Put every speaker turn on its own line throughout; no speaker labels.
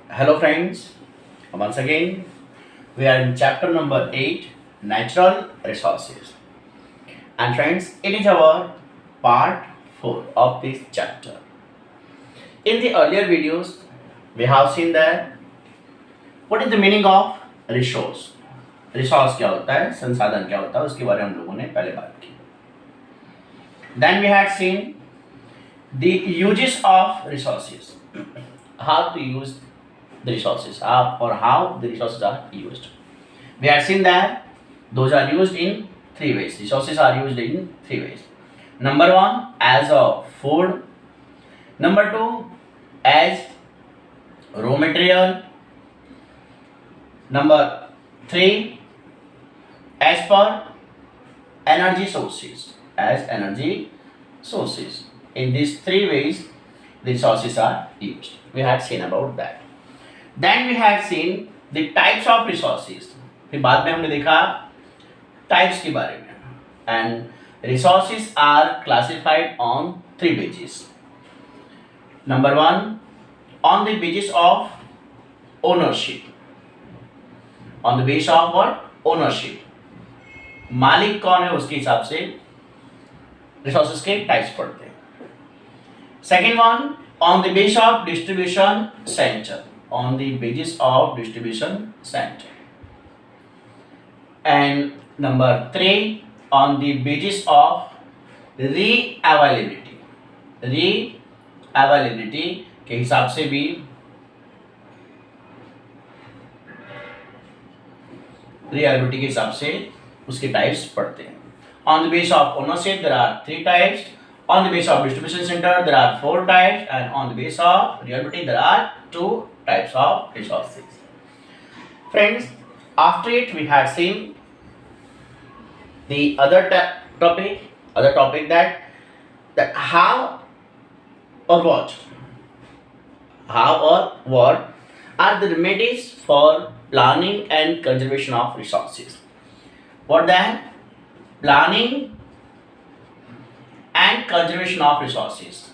Hello, friends. Once again, we are in chapter number 8 Natural Resources. And, friends, it is our part 4 of this chapter. In the earlier videos, we have seen that what is the meaning of resource. Resource क्या होता है, संसाधन क्या होता है, उसके बारे में हम लोगों ने पहले बात की. Then we had seen the uses of resources, how to use the resources, how the resources are used. We have seen that those are used in three ways. Resources are used in three ways. Number one, as a food. Number two, as raw material. Number three, as per energy sources. As energy sources. In these three ways, the resources are used. We had seen about that. Then we had seen the types of resources. फिर बाद में हमने देखा types के बारे में. And resources are classified on three basis. Number one, on the basis of ownership. On the basis of what? Ownership. मालिक कौन है उसके हिसाब से रिसोर्सेज के टाइप्स पढ़ते हैं. Second one, on the basis of distribution centre. On the basis of distribution center. And number three, on the basis of re-availability. Re-availability के हिसाब से भी re-availability के हिसाब से उसके टाइप्स पढ़ते हैं. On the basis of ownership there are three types. On the basis of distribution center there are four types, and on the basis of re-availability there are two types of resources. Friends, after it we have seen the other topic that how or what are the remedies for planning and conservation of resources. What then? Planning and conservation of resources.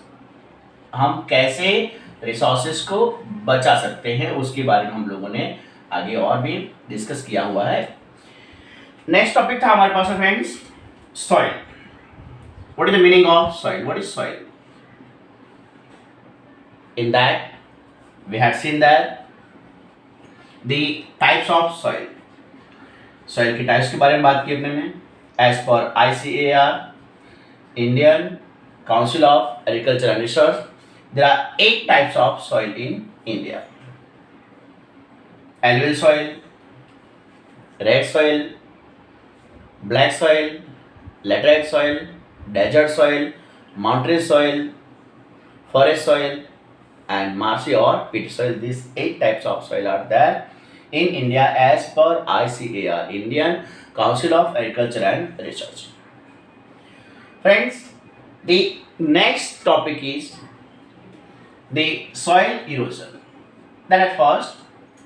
हम कैसे resources को बचा सकते हैं उसके बारे में हम लोगों ने आगे और भी डिस्कस किया हुआ है. नेक्स्ट टॉपिक था हमारे पास friends, soil. What is the meaning of soil? What is soil? In that we had seen that the types of soil. Soil के टाइप्स के बारे में बात की अपने में. As per ICAR, Indian Council of Agriculture and Research, there are 8 types of soil in India. Alluvial soil, red soil, black soil, laterite soil, desert soil, mountainous soil, forest soil, and marshy or peat soil. These 8 types of soil are there in India as per ICAR, Indian Council of Agriculture and Research. Friends, the next topic is the soil erosion. Then at first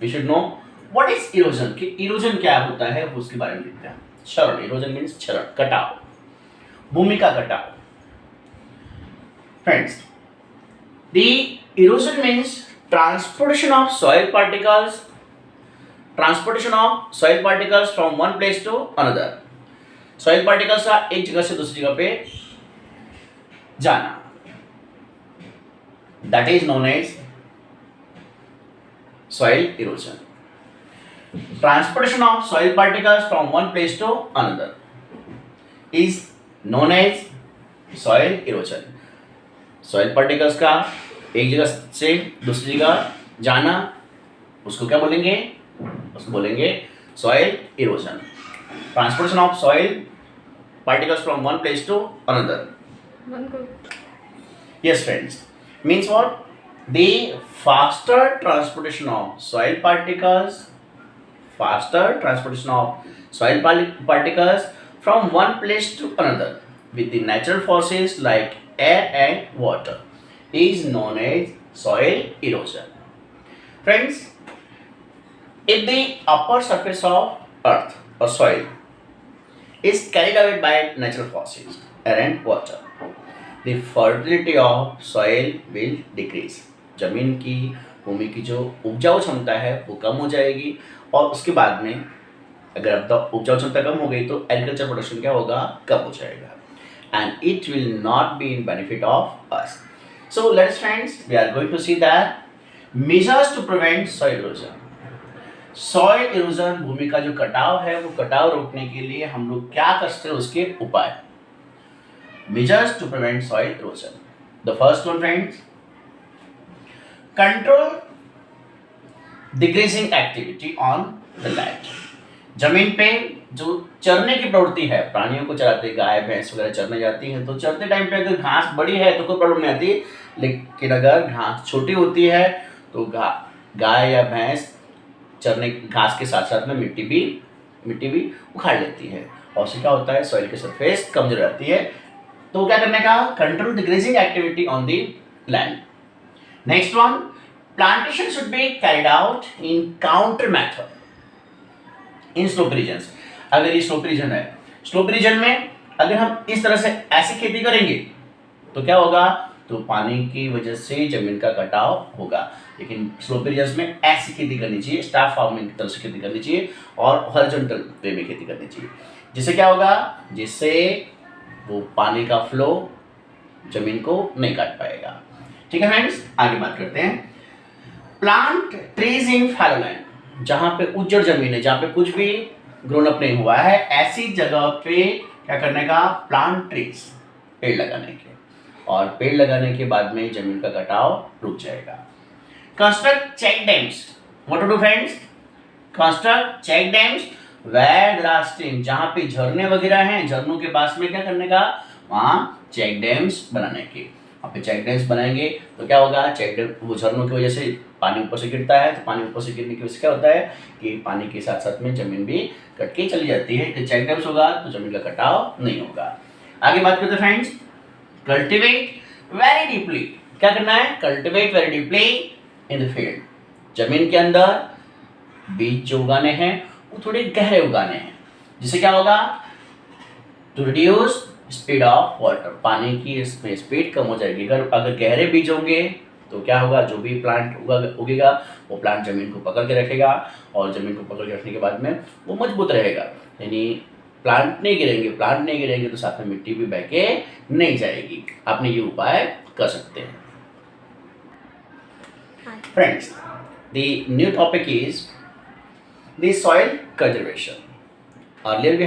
we should know what is erosion. कि erosion क्या होता है उसके बारे में देखते हैं. क्षरण. erosion means क्षरण, कटाव, भूमि का कटाव. Friends, the erosion means transportation of soil particles from one place to another. soil particles का एक जगह से दूसरी जगह पे जाना. That is known as soil erosion. Transportation of soil particles from one place to another is known as soil erosion. soil particles का एक जगह से दूसरी जगह जाना, उसको क्या बोलेंगे? उसको बोलेंगे soil erosion. Transportation of soil particles from one place to another. Yes, friends. Means what? The faster transportation of soil particles from one place to another with the natural forces like air and water is known as soil erosion. Friends, if the upper surface of earth or soil is carried away by natural forces, air and water, the fertility of soil will decrease. जमीन की, भूमि की जो उपजाऊ क्षमता है वो कम हो जाएगी, और उसके बाद में अगर अब उपजाऊ क्षमता कम हो गई तो एग्रीकल्चर प्रोडक्शन क्या होगा, कम हो जाएगा, and it will not be in benefit of us. So let's friends, we are going to see that measures to prevent soil erosion. Soil erosion, भूमि का जो कटाव है वो कटाव रोकने के लिए हम लोग क्या कर सकते हैं, उसके उपाय. Measures to prevent soil erosion. The first one, friends, control decreasing activity on the land. जमीन पे जो चरने की प्रवृत्ति है, प्राणियों को चराते, गाय भैंस वगैरह चरने जाती हैं, तो चरते टाइम पे अगर घास बड़ी है तो कोई प्रॉब्लम नहीं आती, लेकिन अगर घास छोटी होती है तो गाय या भैंस चरने घास के साथ साथ में मिट्टी भी उखाड़ लेती है, और उससे क्या होता है, सॉइल की सरफेस कमजोर रहती है. तो क्या करने का, control the grazing activity on the land. Next one, plantation should be carried out in counter method in slope regions. अगर ये स्लोप रीजन है, स्लोप रीजन में अगर हम इस तरह से ऐसी खेती करेंगे तो क्या होगा, तो पानी की वजह से जमीन का कटाव होगा. लेकिन स्लोप रीजन्स में ऐसी खेती करनी चाहिए, स्टाफ फार्मिंग की तरह से खेती करनी चाहिए, और हॉरिजॉन्टल वे में खेती करनी चाहिए. जिससे क्या होगा, जिससे वो पानी का फ्लो जमीन को नहीं काट पाएगा. ठीक है फ्रेंड्स, आगे बात करते हैं. Plant trees in fallow land. जहां पे उज्जड़ जमीन है, जहां पे कुछ भी ग्रोन अप नहीं हुआ है, ऐसी जगह पे क्या करने का, प्लांट ट्रीज, पेड़ लगाने के, और पेड़ लगाने के बाद में जमीन का कटाव रुक जाएगा. Construct check dams. What to do friends, construct check dams where there are stream. जहां पे झरने वगैरह हैं, झरनों के पास में क्या करने का, वहां चेक डैम्स बनाने के. वहां पे चेक डैम्स बनाएंगे तो क्या होगा, चेक डैम, वो झरनों की वजह से पानी ऊपर से गिरता है, तो पानी ऊपर से गिरने की वजह से क्या होता है कि पानी के साथ साथ में जमीन भी कट के चली जाती है. तो चेक डैम्स होगा तो जमीन का कटाव नहीं होगा. आगे बात करते हैं फ्रेंड्स, कल्टिवेट वेरी डीपली. क्या करना है, cultivate very deeply in the field. जमीन के अंदर बीज जो उगाने हैं वो थोड़े गहरे उगाने हैं. जिससे क्या होगा, to reduce speed of water. पानी की इसमें स्पीड कम हो जाएगी. अगर गहरे बीज होंगे तो क्या होगा, जो भी प्लांट उगेगा वो प्लांट जमीन को पकड़ के रखेगा, और जमीन को पकड़ के रखने के बाद में वो मजबूत रहेगा. यानी प्लांट नहीं गिरेंगे तो साथ में मिट्टी भी बह के नहीं जाएगी. आपने ये उपाय कर सकते हैं. Friends, the new topic is the soil conservation. Earlier we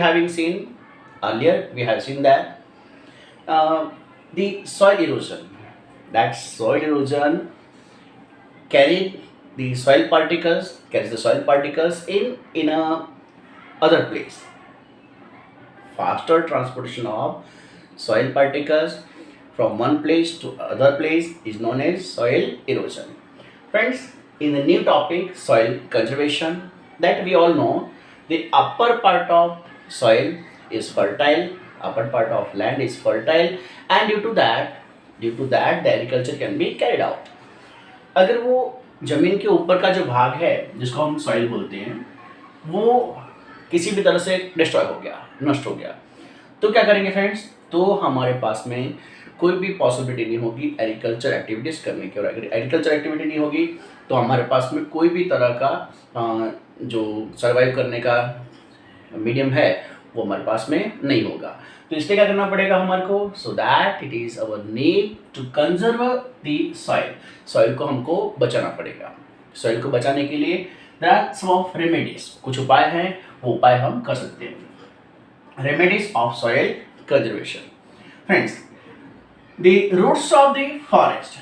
have seen that the soil erosion. That soil erosion carries the soil particles in a other place. Faster transportation of soil particles from one place to other place is known as soil erosion. Friends, in the new topic, soil conservation, that we all know, the upper part of soil is fertile, upper part of land is fertile, and due to that the agriculture can be carried out. अगर वो जमीन के ऊपर का जो भाग है जिसको हम सॉइल बोलते हैं वो किसी भी तरह से डिस्ट्रॉय हो गया, नष्ट हो गया, तो क्या करेंगे फ्रेंड्स, तो हमारे पास में कोई भी पॉसिबिलिटी नहीं होगी एग्रीकल्चर एक्टिविटीज़ करने की. और अगर एग्रीकल्चर एक्टिविटी नहीं होगी तो हमारे पास में कोई भी तरह का जो सर्वाइव करने का मीडियम है वो हमारे पास में नहीं होगा. तो इसलिए क्या करना पड़ेगा हमारे को, so that it is our need to conserve the soil. Soil को हमको बचाना पड़ेगा. सॉइल को बचाने के लिए there are some of remedies, कुछ उपाय हैं, वो उपाय हम कर सकते हैं. Remedies of soil conservation. Friends, the roots of the forest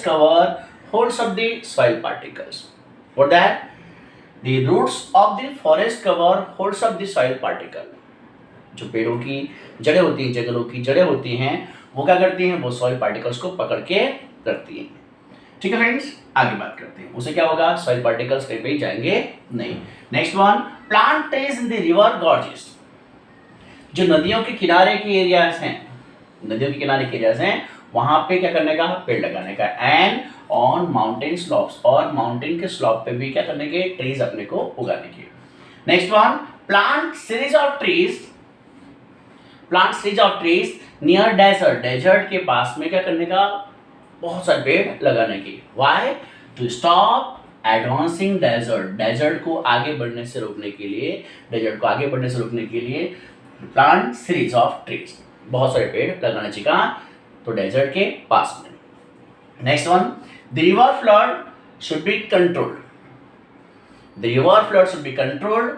cover holds of the soil particles. For that, the roots of the forest cover holds of the soil particle. जो पेड़ों की जड़ें होती हैं, जंगलों की जड़ें होती हैं, वो क्या करती हैं, वो सॉइल पार्टिकल्स को पकड़ के रखती हैं. ठीक है फ्रेंड्स, आगे बात करते हैं. उससे क्या होगा, सॉइल पार्टिकल्स कहीं पे जाएंगे नहीं. Next one, plant trees in the river gorges. जो नदियों के किनारे के एरियाज हैं, वहां पे क्या करने का, पेड़ लगाने का. एंड ऑन माउंटेन स्लॉप्स, और माउंटेन के स्लॉप पे भी क्या करने के, ट्रीज अपने को उगाने के. Next one, plant series of trees plant series of trees near desert, desert के पास में क्या करने का, बहुत सारे पेड़ लगाने की। Why? To stop advancing desert, desert को आगे बढ़ने से रोकने के लिए, डेजर्ट को आगे बढ़ने से रोकने के लिए प्लांट सीरीज ऑफ ट्रीज, बहुत सारे पेड़ लगाना चाहिए। कहाँ? तो डेजर्ट के पास में। Next one, the river flood should be controlled, the river flood should be controlled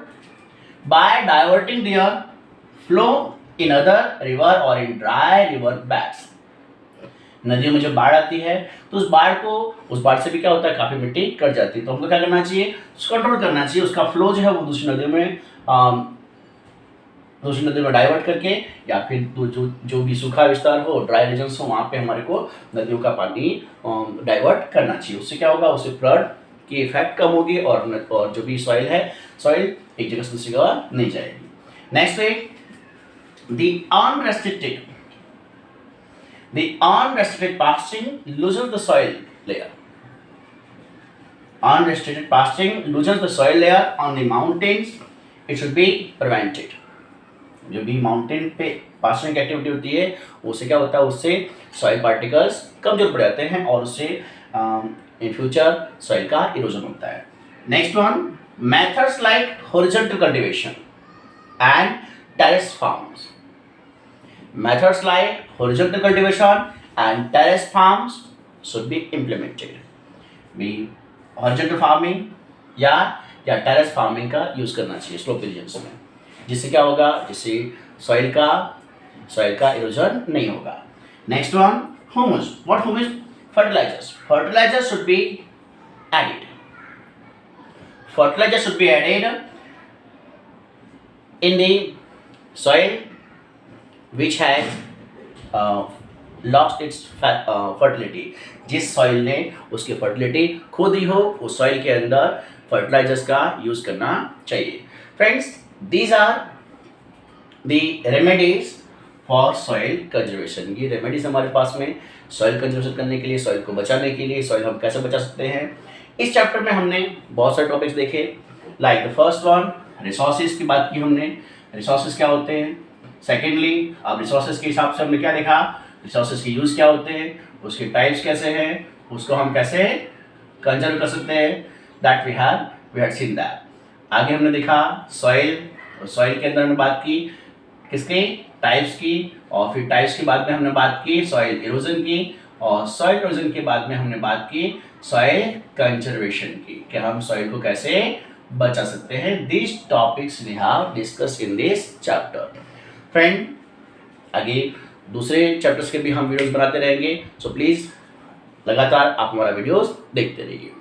by diverting their flow in other river और इन ड्राई रिवर बैड्स। नदियों में जब बाढ़ आती है तो उस बाढ़ से भी क्या होता है, काफी मिट्टी कट जाती है। तो हमको क्या करना चाहिए, उसको कंट्रोल करना चाहिए, उसका फ्लो जो है वो दूसरी नदियों में डाइवर्ट करके, या फिर जो भी सूखा विस्तार हो, ड्राई रीजन्स हो, वहाँ पे हमारे को नदियों का पानी डाइवर्ट करना चाहिए। उससे क्या होगा, उससे फ्लड की इफेक्ट कम होगी और जो भी सॉइल एक जगह से दूसरी जगह नहीं जाएगी। नेक्स्ट है the unrestricted pasturing loosens the soil layer. Unrestricted pasturing loosens the soil layer on the mountains. It should be prevented. जो भी माउंटेन पे पास्चरिंग एक्टिविटी होती है उससे क्या होता है, उससे सॉइल पार्टिकल्स कमजोर पड़ जाते हैं और उससे इन फ्यूचर सॉइल का इरोजन होता है। Next one, methods like horizontal cultivation and terrace farms. Methods like horizontal cultivation and terrace farms should be implemented. भी horizontal farming या terrace farming का यूज करना चाहिए स्लोप रीजन्स में, जिससे क्या होगा, जिससे सॉइल का इरोजन नहीं होगा। Next one, humus. What humus? Fertilizers. Fertilizers should be added. Fertilizers should be added in the soil which has lost its fertility. जिस सॉइल ने उसकी फर्टिलिटी खो दी हो, उस सॉइल के अंदर फर्टिलाइजर्स का यूज करना चाहिए। Friends, these are the remedies for soil conservation. ये रेमेडीज हमारे पास में सॉइल कंजर्वेशन करने के लिए, सॉइल को बचाने के लिए, सॉइल हम कैसे बचा सकते हैं। इस चैप्टर में हमने बहुत सारे टॉपिक्स देखे, like the first one resources की बात की हमने, रिसोर्सेज क्या होते हैं। सेकेंडली, अब रिसोर्सेज के हिसाब से हमने क्या देखा, रिसोर्सेज के यूज क्या होते हैं, उसके टाइप्स कैसे हैं, उसको हम कैसे कंजर्व कर सकते हैं, that we had seen that. आगे हमने देखा सॉइल, सॉइल के अंदर हमने बात की किसके, टाइप्स की, और फिर टाइप्स के बाद में हमने बात की सॉइल इरोजन की, और सॉइल इरोजन के बाद में हमने बात की सॉइल कंजर्वेशन की, कि हम सॉइल को कैसे बचा सकते हैं। This topics we have discussed in this chapter. Friend, आगे दूसरे चैप्टर्स के भी हम वीडियोस बनाते रहेंगे, सो प्लीज़ लगातार आप हमारा वीडियोस देखते रहिए।